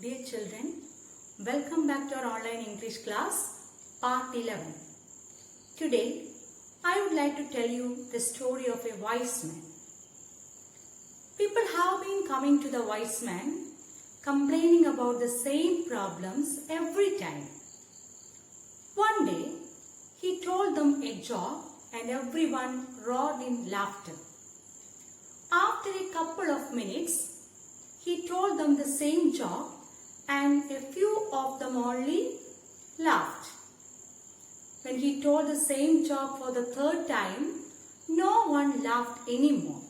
Dear children, welcome back to our online English class, part 11. Today, I would like to tell you the story of a wise man. People have been coming to the wise man, complaining about the same problems every time. One day, he told them a joke and everyone roared in laughter. After a couple of minutes, he told them the same joke and a few of them only laughed. When he told the same joke for the third time, no one laughed anymore.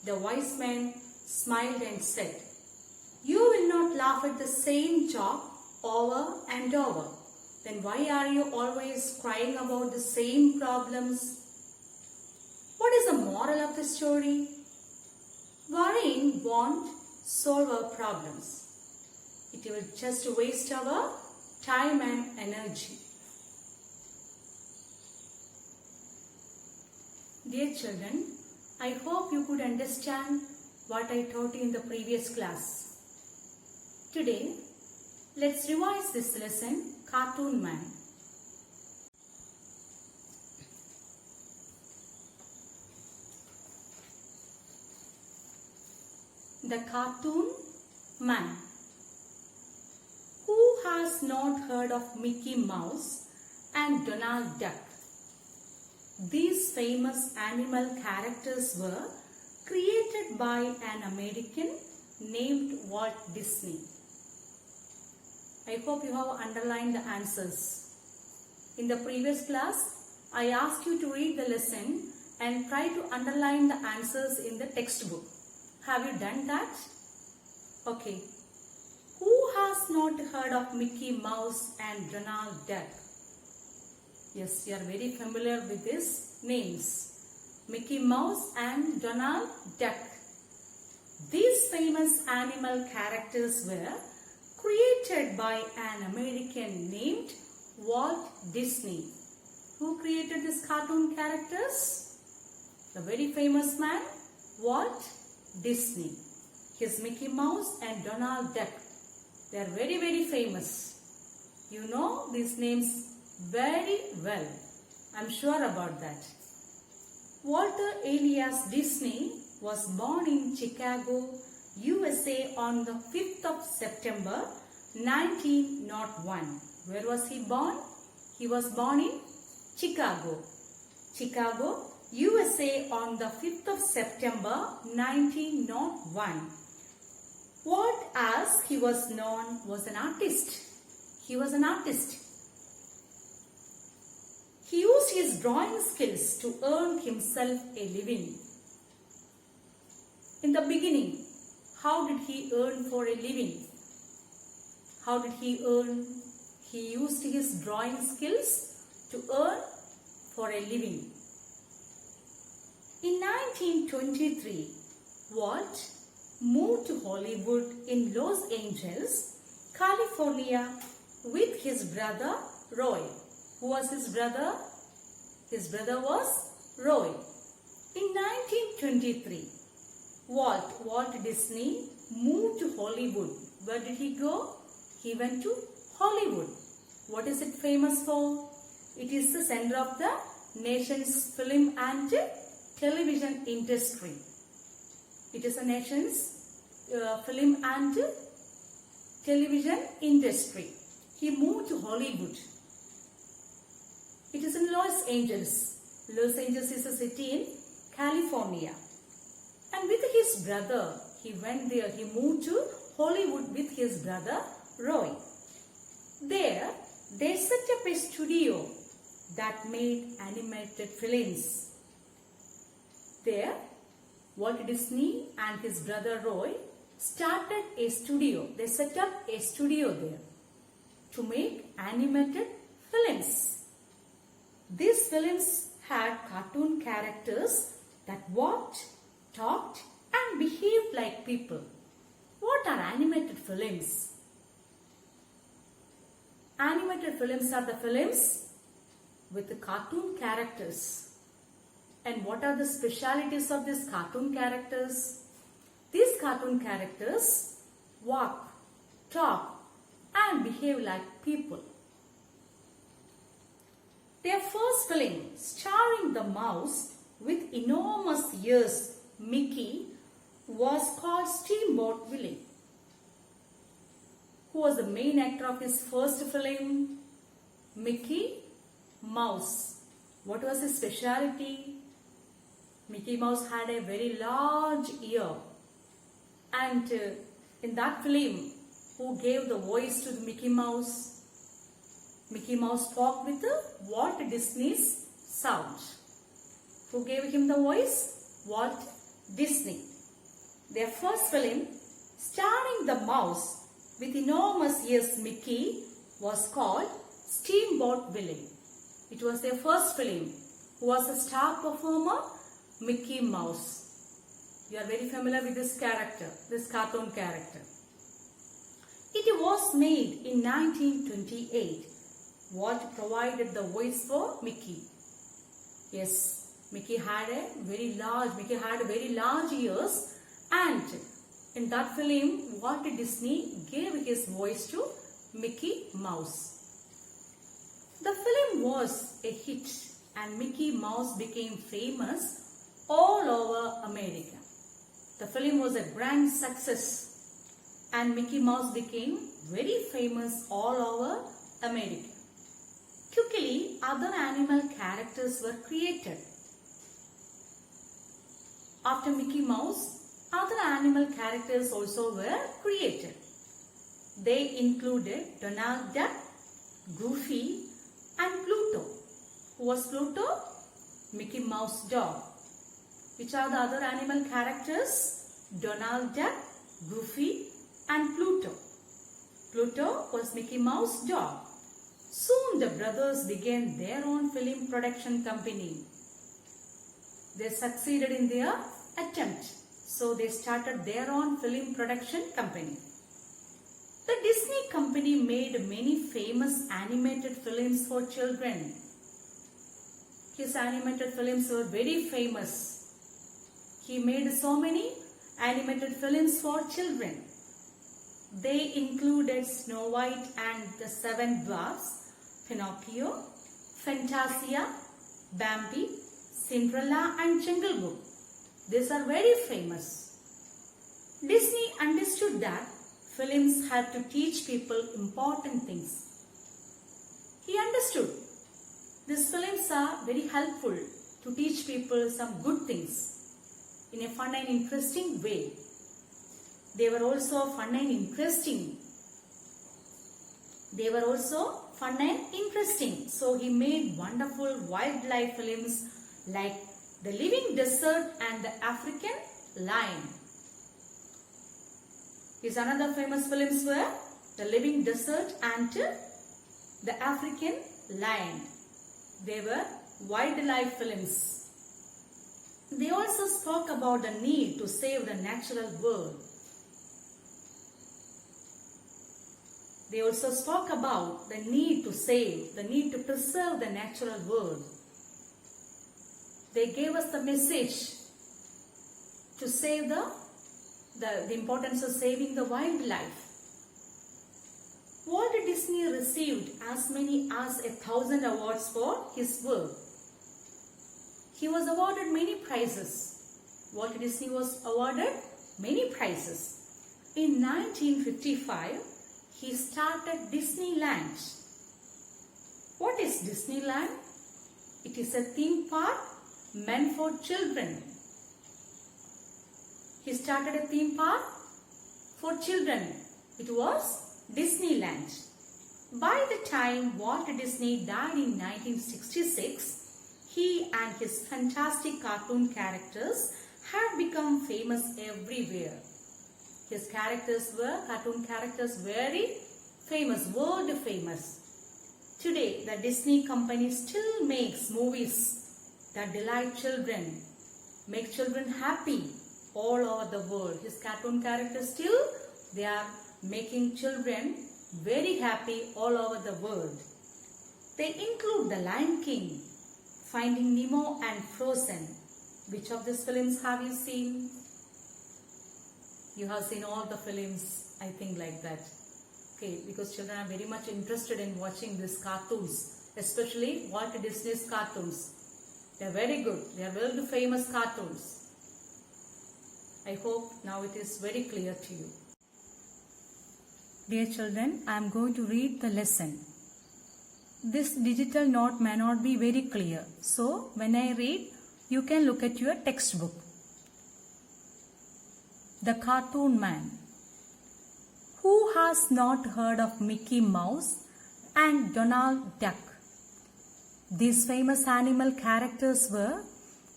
The wise man smiled and said, "You will not laugh at the same joke over and over. Then why are you always crying about the same problems?" What is the moral of the story? Worrying won't solve our problems. It will just waste our time and energy. Dear children, I hope you could understand what I taught you in the previous class. Today, let's revise this lesson, Cartoon Man. The Cartoon Man. Who has not heard of Mickey Mouse and Donald Duck? These famous animal characters were created by an American named Walt Disney. I hope you have underlined the answers. In the previous class, I asked you to read the lesson and try to underline the answers in the textbook. Have you done that? Okay. Who has not heard of Mickey Mouse and Donald Duck? Yes, you are very familiar with these names. Mickey Mouse and Donald Duck. These famous animal characters were created by an American named Walt Disney. Who created these cartoon characters? The very famous man, Walt Disney. His Mickey Mouse and Donald Duck. They are very famous. You know these names very well. I'm sure about that. Walter Elias Disney was born in Chicago, USA on the 5th of September 1901. Where was he born? He was born in Chicago. Chicago, USA on the 5th of September 1901. Walt, as he was known, was an artist. He was an artist. He used his drawing skills to earn himself a living. In the beginning, how did he earn for a living? How did he earn? He used his drawing skills to earn for a living. In 1923, Walt moved to Hollywood in Los Angeles, California with his brother Roy. Who was his brother? His brother was Roy. In 1923, Walt Disney moved to Hollywood. Where did he go? He went to Hollywood. What is it famous for? It is the center of the nation's film and television industry. It is a nation's film and television industry. He moved to Hollywood. It is in Los Angeles. Los Angeles is a city in California. And with his brother, he went there. He moved to Hollywood with his brother Roy. There, they set up a studio that made animated films. There, Walt Disney and his brother Roy started a studio. They set up a studio there to make animated films. These films had cartoon characters that walked, talked and behaved like people. What are animated films? Animated films are the films with the cartoon characters. And what are the specialities of these cartoon characters? These cartoon characters walk, talk, and behave like people. Their first film, starring the mouse with enormous ears, Mickey, was called Steamboat Willie. Who was the main actor of his first film? Mickey Mouse. What was his speciality? Mickey Mouse had a very large ear. And in that film, who gave the voice to Mickey Mouse? Mickey Mouse spoke with Walt Disney's sound. Who gave him the voice? Walt Disney. Their first film, starring the mouse with enormous ears, Mickey, was called Steamboat Willie. It was their first film. Who was a star performer? Mickey Mouse. You are very familiar with this character, this cartoon character. It was made in 1928. Walt provided the voice for Mickey. Yes, Mickey had very large ears, and in that film, Walt Disney gave his voice to Mickey Mouse. The film was a hit, and Mickey Mouse became famous all over America. The film was a grand success, and Mickey Mouse became very famous all over America. Quickly, other animal characters were created. After Mickey Mouse, other animal characters also were created. They included Donald Duck, Goofy, and Pluto. Who was Pluto? Mickey Mouse dog. Which are the other animal characters? Donald Duck, Goofy, and Pluto. Pluto was Mickey Mouse dog. Soon the brothers began their own film production company. They succeeded in their attempt. So they started their own film production company. The Disney company made many famous animated films for children. His animated films were very famous. He made so many animated films for children. They included Snow White and the Seven Dwarfs, Pinocchio, Fantasia, Bambi, Cinderella, and Jungle Book. These are very famous. Disney understood that films had to teach people important things. He understood these films are very helpful to teach people some good things in a fun and interesting way. They were also fun and interesting. So he made wonderful wildlife films like The Living Desert and The African Lion. His another famous films were The Living Desert and The African Lion. They were wildlife films. They also spoke about the need to save the natural world. They also spoke about the need to preserve the natural world. They gave us the message to save the importance of saving the wildlife. Walt Disney received as many as 1,000 awards for his work. He was awarded many prizes. Walt Disney was awarded many prizes. In 1955, he started Disneyland. What is Disneyland? It is a theme park meant for children. He started a theme park for children. It was Disneyland. By the time Walt Disney died in 1966, he and his fantastic cartoon characters had become famous everywhere. His cartoon characters, very famous, world famous. Today, the Disney company still makes movies that delight children, make children happy all over the world. His cartoon characters still, they are making children very happy all over the world. They include The Lion King, Finding Nemo, and Frozen. Which of these films have you seen? You have seen all the films, I think, like that. Okay, because children are very much interested in watching these cartoons, especially Walt Disney's cartoons. They are very good. They are world famous cartoons. I hope now it is very clear to you. Dear children, I am going to read the lesson. This digital note may not be very clear. So, when I read, you can look at your textbook. The Cartoon Man. Who has not heard of Mickey Mouse and Donald Duck? These famous animal characters were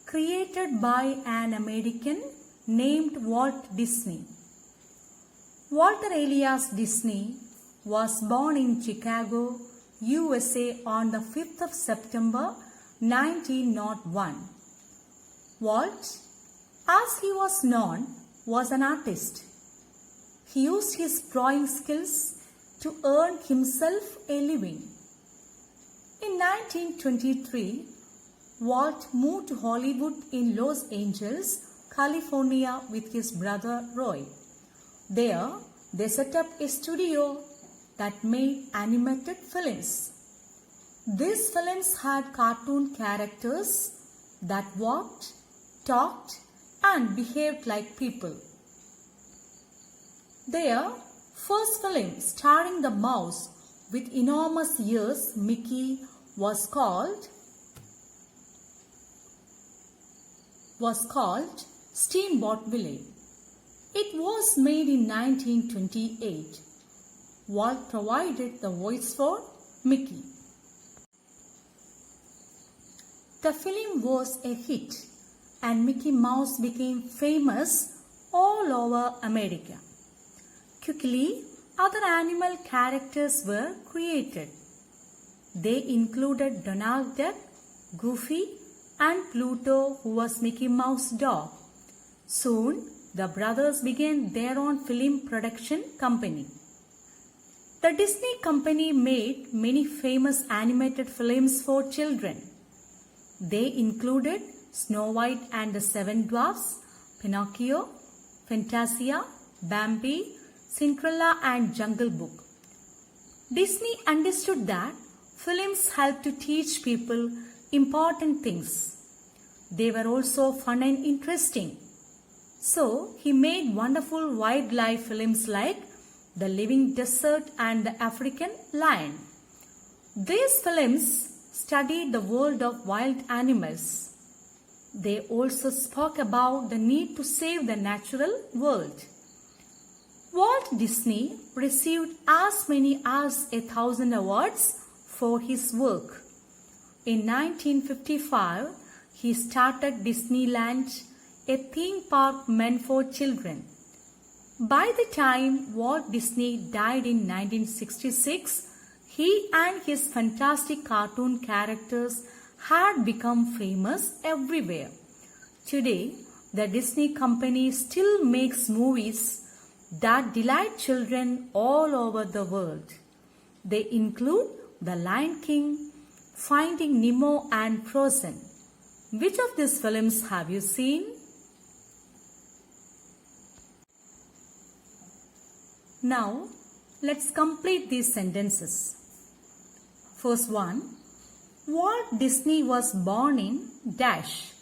created by an American named Walt Disney. Walter Elias Disney was born in Chicago, USA on the 5th of September 1901. Walt, as he was known, was an artist. He used his drawing skills to earn himself a living. In 1923, Walt moved to Hollywood in Los Angeles, California with his brother Roy. There, they set up a studio that made animated films. These films had cartoon characters that walked, talked, and behaved like people. Their first film, starring the mouse with enormous ears, Mickey, was called Steamboat Willie. It was made in 1928. Walt provided the voice for Mickey. The film was a hit and Mickey Mouse became famous all over America. Quickly, other animal characters were created. They included Donald Duck, Goofy, and Pluto, who was Mickey Mouse's dog. Soon, the brothers began their own film production company. The Disney Company made many famous animated films for children. They included Snow White and the Seven Dwarfs, Pinocchio, Fantasia, Bambi, Cinderella and Jungle Book. Disney understood that films help to teach people important things. They were also fun and interesting. So, he made wonderful wildlife films like The Living Desert and The African Lion. These films studied the world of wild animals. They also spoke about the need to save the natural world. Walt Disney received as many as 1,000 awards for his work. In 1955, he started Disneyland, a theme park meant for children. By the time Walt Disney died in 1966, he and his fantastic cartoon characters had become famous everywhere. Today, the Disney Company still makes movies that delight children all over the world. They include The Lion King, Finding Nemo and Frozen. Which of these films have you seen? Now, let's complete these sentences. First one, Walt Disney was born in dash.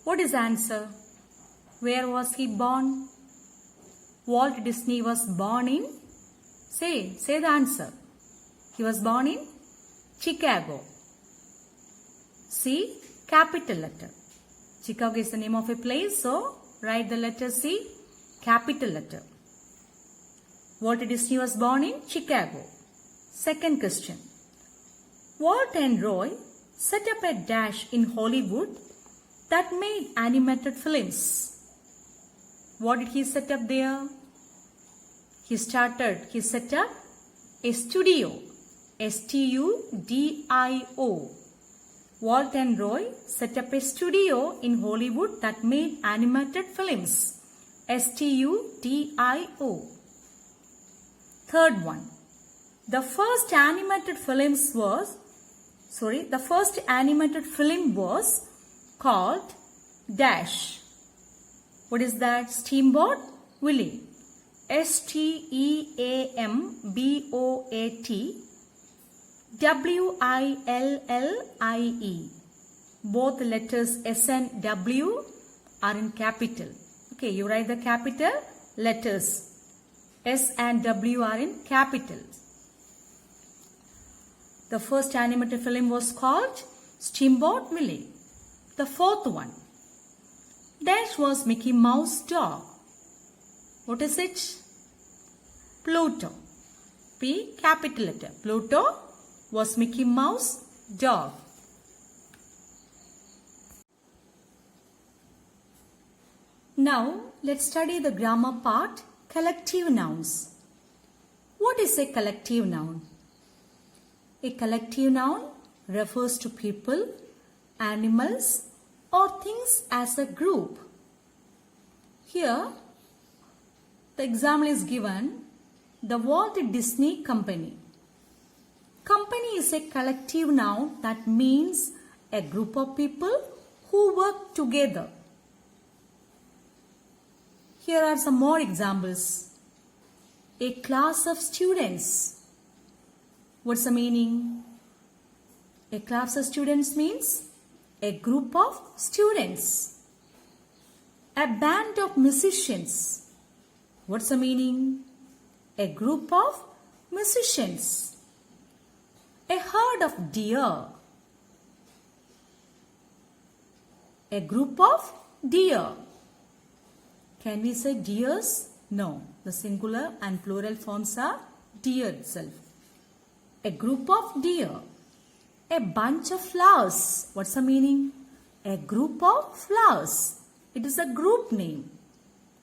What is the answer? Where was he born? Walt Disney was born in, say the answer. He was born in Chicago. C, capital letter. Chicago is the name of a place, so write the letter C, capital letter. Walt Disney was born in Chicago. Second question. Walt and Roy set up a dash in Hollywood that made animated films. What did he set up there? He set up a studio. S-T-U-D-I-O. Walt and Roy set up a studio in Hollywood that made animated films. S-T-U-D-I-O. Third one. The first animated film was called Dash. What is that? Steamboat Willie. STEAMBOAT, WILLIE. Both letters S and W are in capital. Okay, you write the capital letters. S and W are in capitals. The first animated film was called Steamboat Willie. The fourth one. Dash was Mickey Mouse dog. What is it? Pluto. P capital letter. Pluto was Mickey Mouse dog. Now let's study the grammar part, collective nouns. What is a collective noun? A collective noun refers to people, animals, or things as a group. Here, the example is given, the Walt Disney Company. Company is a collective noun that means a group of people who work together. Here are some more examples. A class of students. What's the meaning? A class of students means a group of students. A band of musicians. What's the meaning? A group of musicians. A herd of deer. A group of deer. Can we say deers? No. The singular and plural forms are deer itself. A group of deer. A bunch of flowers. What's the meaning? A group of flowers. It is a group name.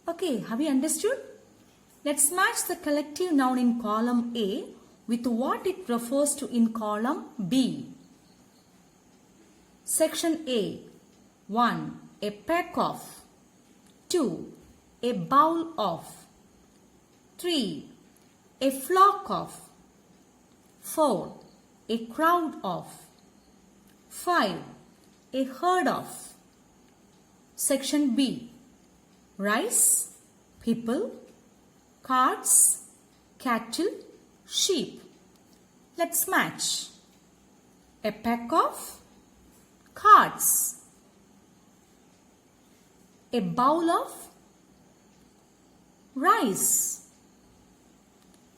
Okay, have you understood? Let's match the collective noun in column A with what it refers to in column B. Section A. 1. A peck of. 2. A bowl of. 3. A flock of. 4. A crowd of. 5. A herd of. Section B. Rice, people, carts, cattle, sheep. Let's match. A pack of carts. A bowl of rice.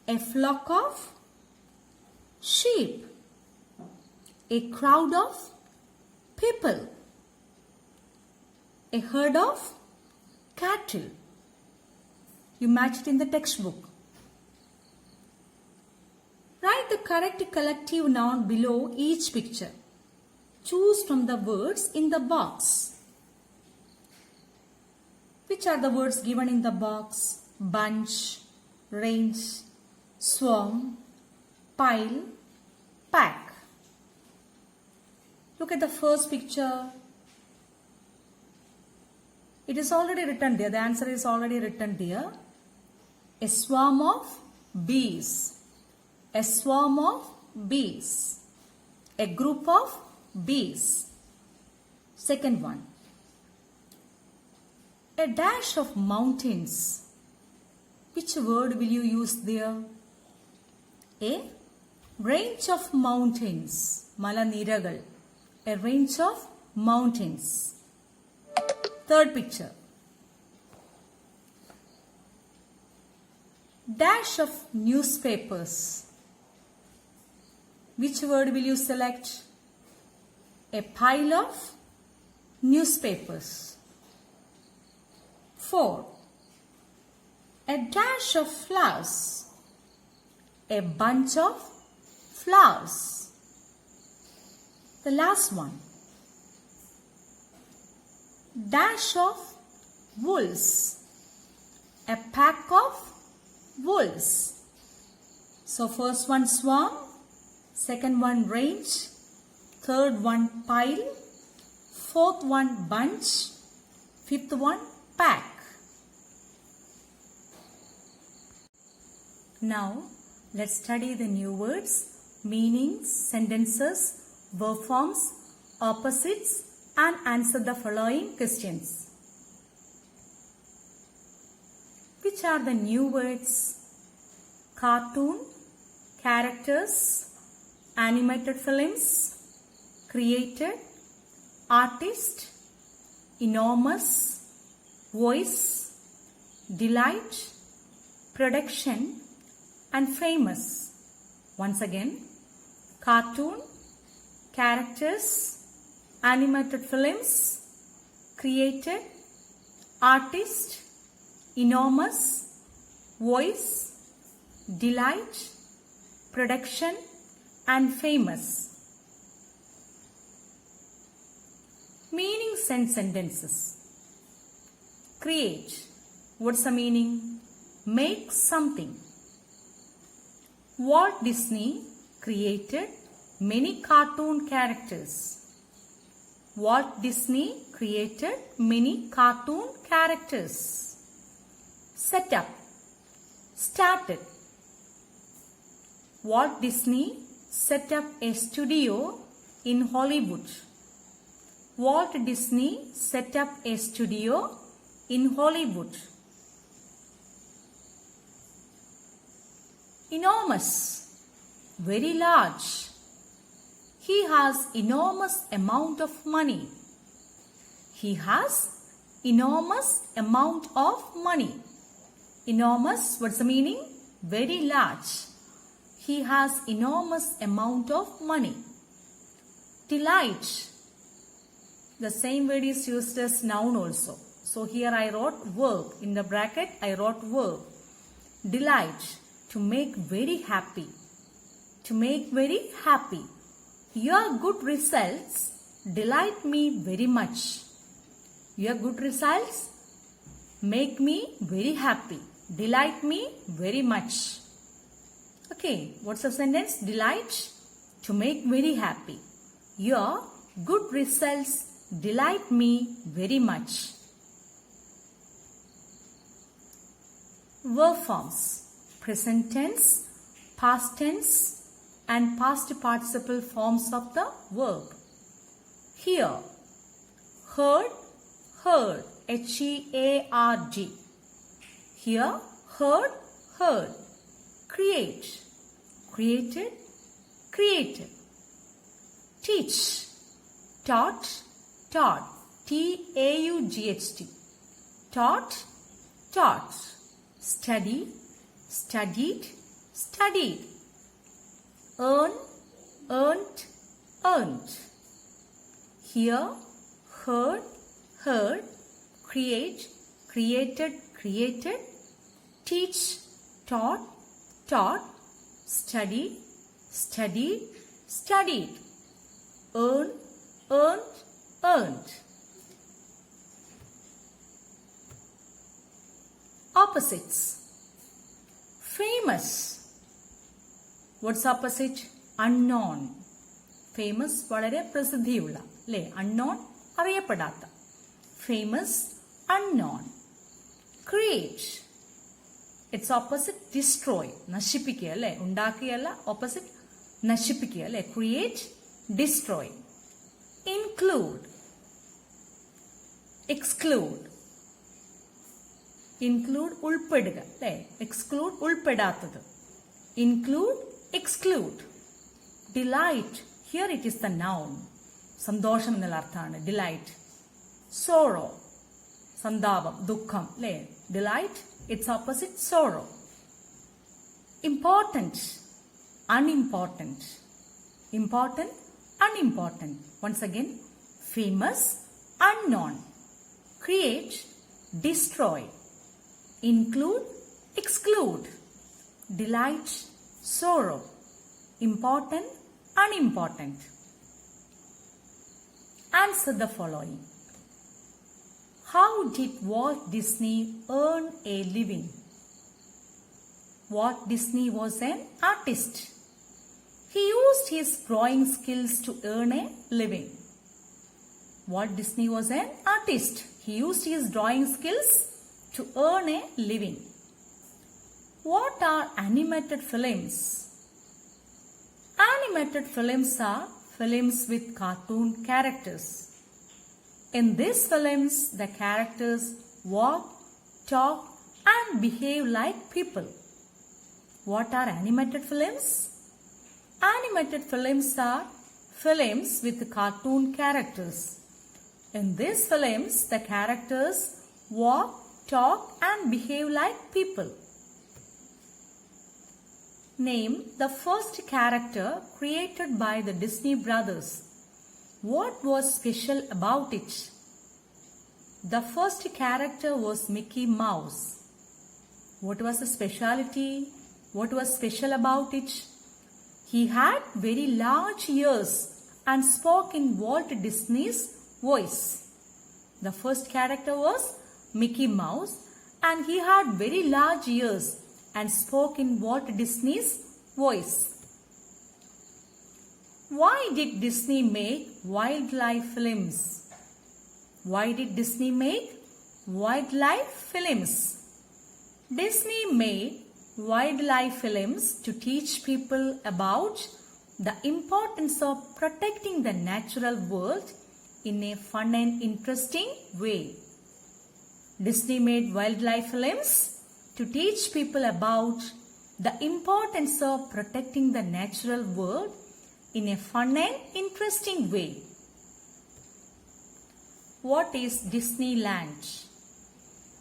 A flock of sheep. A crowd of people. A herd of cattle. You match it in the textbook. Write the correct collective noun below each picture. Choose from the words in the box. Which are the words given in the box? Bunch, range, swarm, pile, pack. Look at the first picture. It is already written there. The answer is already written there. A swarm of bees. A swarm of bees. A group of bees. Second one. A dash of mountains. Which word will you use there? A range of mountains. Malaniragal. A range of mountains. Third picture. Dash of newspapers. Which word will you select? A pile of newspapers. 4. A dash of flowers. A bunch of flowers. The last one. Dash of wolves. A pack of wolves. So first one swarm, second one range, third one pile, fourth one bunch, fifth one pack. Now let's study the new words, meanings, sentences, verb forms, opposites, and answer the following questions. Which are the new words? Cartoon, characters, animated films, created, artist, enormous, voice, delight, production, and famous. Once again, cartoon, characters, animated films, created, artist, enormous, voice, delight, production, and famous. Meanings and sentences. Create. What's the meaning? Make something. Walt Disney created many cartoon characters. Walt Disney created many cartoon characters. Set up. Started. Walt Disney set up a studio in Hollywood. Walt Disney set up a studio in Hollywood. Enormous. Very large. He has enormous amount of money. He has enormous amount of money. Enormous, what's the meaning? Very large. He has enormous amount of money. Delight. The same word is used as noun also. So here I wrote verb. In the bracket I wrote verb. Delight. To make very happy. To make very happy. Your good results delight me very much. Your good results make me very happy. Delight me very much. Okay, what's the sentence? Delight. To make very happy. Your good results delight me very much. Verb forms. Present tense, past tense, and past participle forms of the verb. Hear. Heard, heard. H-E-A-R-D. Hear, heard, heard. Create. Created, created. Teach. Taught, taught. T-A-U-G-H-T. Taught, taught. Study, studied, studied. Earn, earned, earned. Hear, heard, heard. Create, created, created. Teach, taught, taught. Study, studied, studied. Earn, earned, earned. Opposites. Famous. What's opposite? Unknown. Famous വളരെ പ്രസിദ്ധിയുള്ള അല്ലേ? Unknown അറിയപ്പെടാത്ത. Famous, unknown. Create. Its opposite destroy. നശിപ്പിക്കുക അല്ലേ? ഉണ്ടാക്കിയല്ല, opposite നശിപ്പിക്കുക അല്ലേ? Create, destroy. Include. Exclude. Include ഉൾപ്പെടുക അല്ലേ? Exclude ഉൾപ്പെടാത്തത്. Include, exclude. Delight. Here it is the noun. സന്തോഷം എന്നുള്ള അർത്ഥമാണ് delight. Sorrow. സന്താപം, ദുഃഖം അല്ലേ? Delight, its opposite sorrow. Important. Unimportant. Important, unimportant. Once again, famous, unknown. Create, destroy. Include, exclude. Delight, sorrow. Important, unimportant. Answer the following. How did Walt Disney earn a living? Walt Disney was an artist. He used his drawing skills to earn a living. Walt Disney was an artist. He used his drawing skills to earn a living. What are animated films? Animated films are films with cartoon characters. In these films, the characters walk, talk, and behave like people. What are animated films? Animated films are films with cartoon characters. In these films, the characters walk, talk and behave like people. Name the first character created by the Disney brothers. What was special about it? The first character was Mickey Mouse. What was the speciality? What was special about it? He had very large ears and spoke in Walt Disney's voice. The first character was Mickey Mouse and he had very large ears and spoke in Walt Disney's voice. Why did Disney make wildlife films? Why did Disney make wildlife films? Disney made wildlife films to teach people about the importance of protecting the natural world in a fun and interesting way. Disney made wildlife films to teach people about the importance of protecting the natural world in a fun and interesting way. What is Disneyland?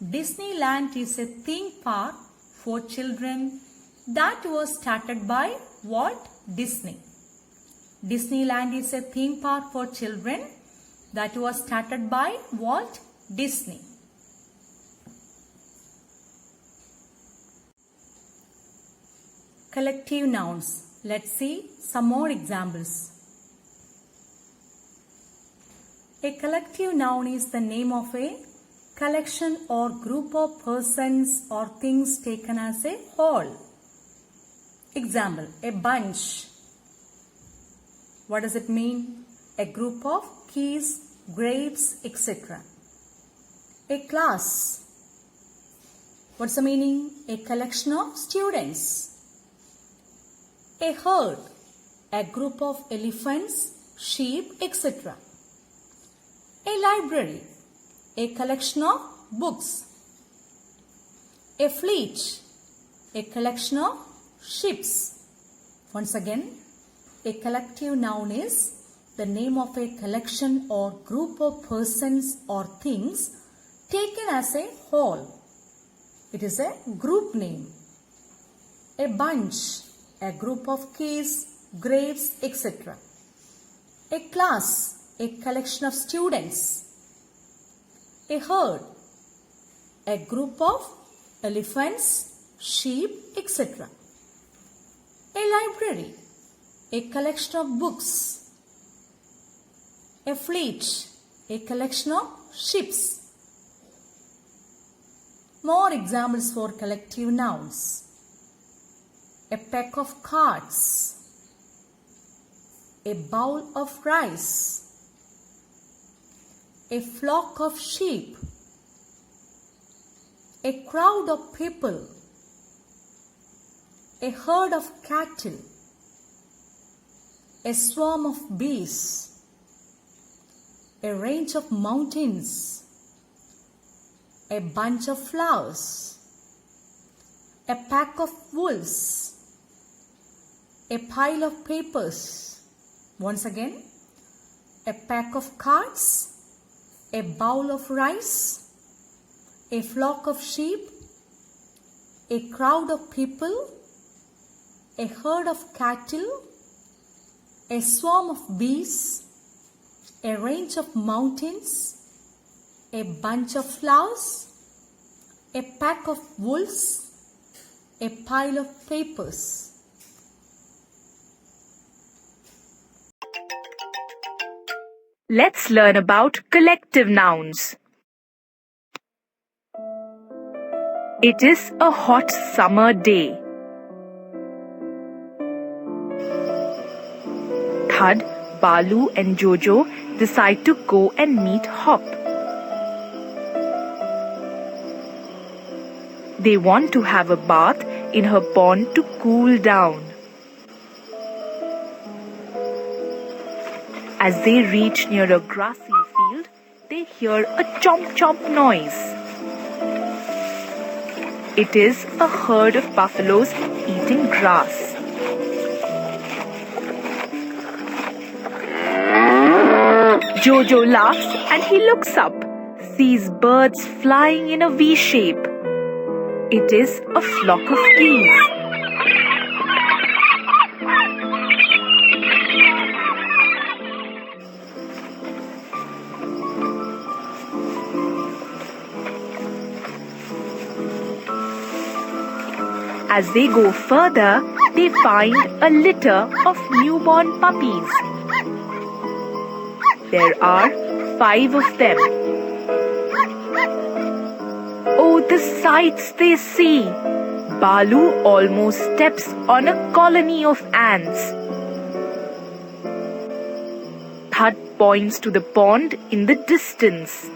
Disneyland is a theme park for children that was started by Walt Disney. Disneyland is a theme park for children that was started by Walt Disney. Collective nouns. Let's see some more examples. A collective noun is the name of a collection or group of persons or things taken as a whole. Example, a bunch. What does it mean? A group of keys, grapes, etc. A class. What's the meaning? A collection of students. A herd. A group of elephants, sheep, etc. A library. A collection of books. A fleet. A collection of ships. Once again, a collective noun is the name of a collection or group of persons or things taken as a whole. It is a group name. A bunch, a group of keys, grapes, etc. A class, a collection of students. A herd, a group of elephants, sheep, etc. A library, a collection of books. A fleet, a collection of ships. More examples for collective nouns. A pack of cards. A bowl of rice. A flock of sheep. A crowd of people. A herd of cattle. A swarm of bees. A range of mountains. A bunch of flowers. A pack of wolves. A pile of papers. Once again, a pack of cards. A bowl of rice. A flock of sheep. A crowd of people. A herd of cattle. A swarm of bees. A range of mountains. A bunch of flowers. A pack of wolves. A pile of papers. Let's learn about collective nouns. It is a hot summer day. Thud, Balu and Jojo decide to go and meet Hop. They want to have a bath in her pond to cool down. As they reach near a grassy field, they hear a chomp chomp noise. It is a herd of buffaloes eating grass. Jojo laughs and he looks up, sees birds flying in a V shape. It is a flock of geese. As they go further, they find a litter of newborn puppies. There are 5 of them. Oh, the sights they see! Balu almost steps on a colony of ants. Thud points to the pond in the distance.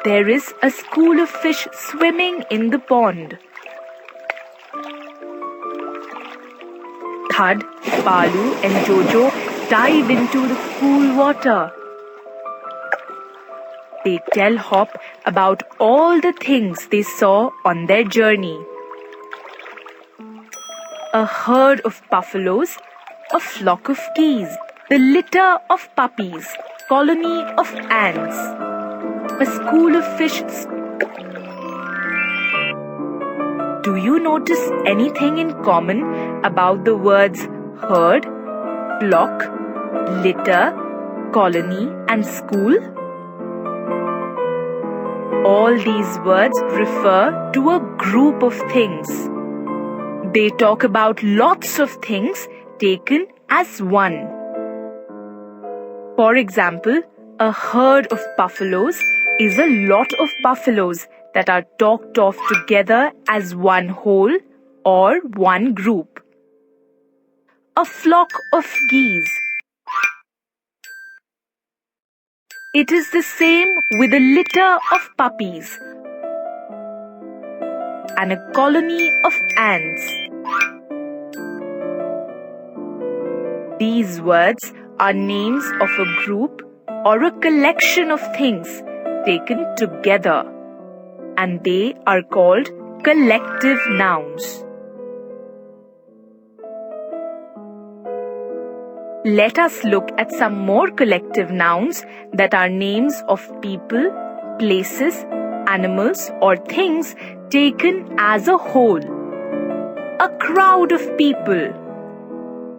There is a school of fish swimming in the pond. Thud, Balu and Jojo dive into the cool water. They tell Hop about all the things they saw on their journey. A herd of buffaloes, a flock of geese, the litter of puppies, colony of ants, a school of fish. Do you notice anything in common about the words herd, flock, litter, colony and school? All these words refer to a group of things. They talk about lots of things taken as one. For example, a herd of buffaloes is a lot of buffaloes that are talked of together as one whole or one group. A flock of geese. It is the same with a litter of puppies and a colony of ants. These words are names of a group or a collection of things taken together, and they are called collective nouns. Let us look at some more collective nouns that are names of people, places, animals or things taken as a whole. A crowd of people,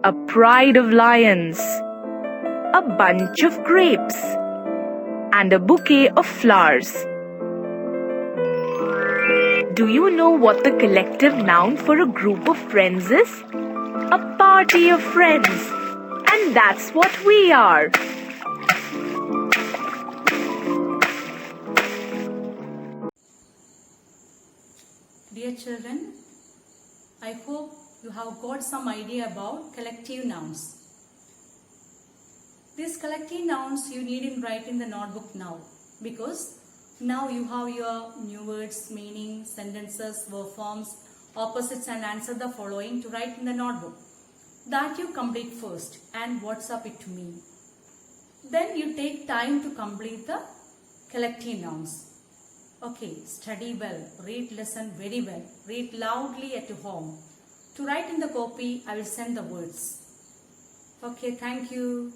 a pride of lions, a bunch of grapes, and a bouquet of flowers. Do you know what the collective noun for a group of friends is? A party of friends. And that's what we are. Dear children, I hope you have got some idea about collective nouns. These collective nouns you need to write in the notebook now, because now you have your new words, meaning, sentences, verb forms, opposites and answer the following to write in the notebook. That you complete first and WhatsApp it to me. Then you take time to complete the collective nouns. Okay, study well, read lesson very well, read loudly at home. To write in the copy, I will send the words. Okay, thank you.